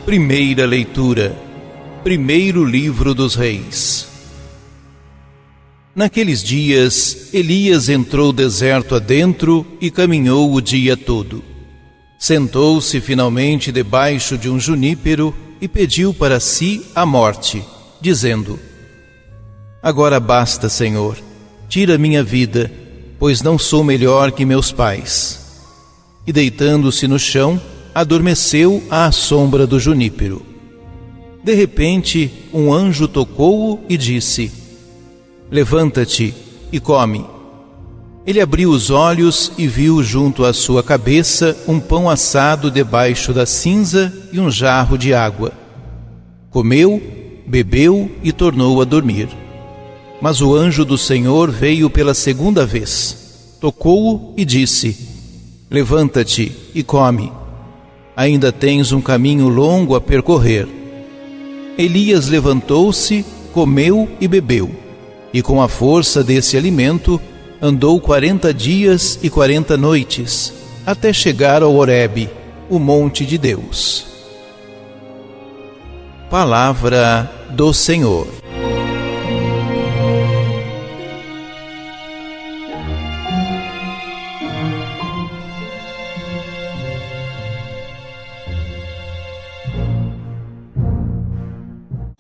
Primeira leitura. Primeiro livro dos Reis. Naqueles dias, Elias entrou deserto adentro e caminhou o dia todo. Sentou-se finalmente debaixo de um junípero e pediu para si a morte, dizendo: Agora basta, Senhor, tira minha vida, pois não sou melhor que meus pais. E deitando-se no chão, adormeceu à sombra do junípero. De repente, um anjo tocou-o e disse: Levanta-te e come. Ele abriu os olhos e viu junto à sua cabeça um pão assado debaixo da cinza e um jarro de água. Comeu, bebeu e tornou a dormir. Mas o anjo do Senhor veio pela segunda vez, tocou-o e disse: Levanta-te e come. Ainda tens um caminho longo a percorrer. Elias levantou-se, comeu e bebeu, e com a força desse alimento andou 40 dias e 40 noites, até chegar ao Horebe, o monte de Deus. Palavra do Senhor.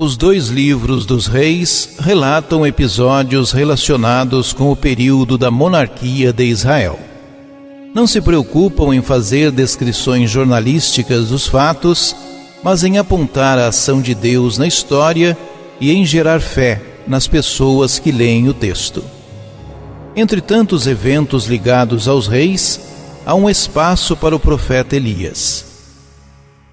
Os dois livros dos reis relatam episódios relacionados com o período da monarquia de Israel. Não se preocupam em fazer descrições jornalísticas dos fatos, mas em apontar a ação de Deus na história e em gerar fé nas pessoas que leem o texto. Entre tantos eventos ligados aos reis, há um espaço para o profeta Elias.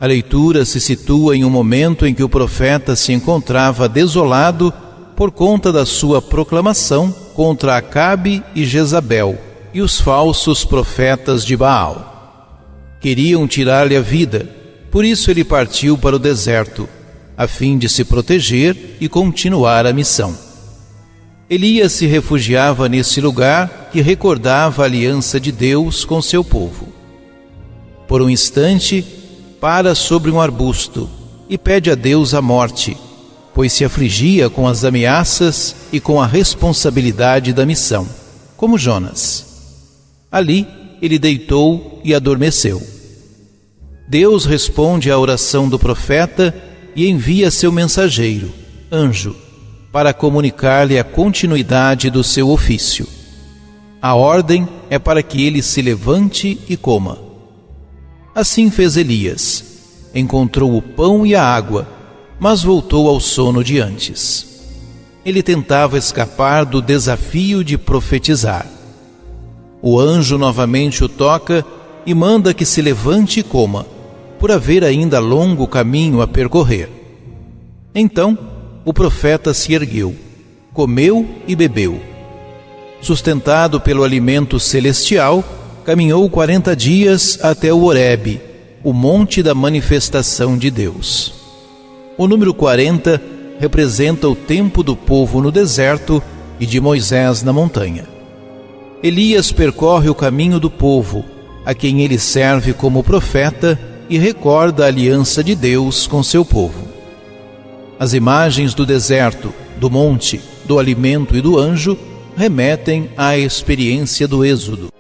A leitura se situa em um momento em que o profeta se encontrava desolado por conta da sua proclamação contra Acabe e Jezabel e os falsos profetas de Baal. Queriam tirar-lhe a vida, por isso ele partiu para o deserto, a fim de se proteger e continuar a missão. Elias se refugiava nesse lugar que recordava a aliança de Deus com seu povo. Por um instante, para sobre um arbusto e pede a Deus a morte, pois se afligia com as ameaças e com a responsabilidade da missão, como Jonas. Ali ele deitou e adormeceu. Deus responde à oração do profeta e envia seu mensageiro, anjo, para comunicar-lhe a continuidade do seu ofício. A ordem é para que ele se levante e coma. Assim fez Elias. Encontrou o pão e a água, mas voltou ao sono de antes. Ele tentava escapar do desafio de profetizar. O anjo novamente o toca e manda que se levante e coma, por haver ainda longo caminho a percorrer. Então, o profeta se ergueu, comeu e bebeu. Sustentado pelo alimento celestial, caminhou 40 dias até o Horebe, o monte da manifestação de Deus. O número 40 representa o tempo do povo no deserto e de Moisés na montanha. Elias percorre o caminho do povo, a quem ele serve como profeta e recorda a aliança de Deus com seu povo. As imagens do deserto, do monte, do alimento e do anjo remetem à experiência do Êxodo.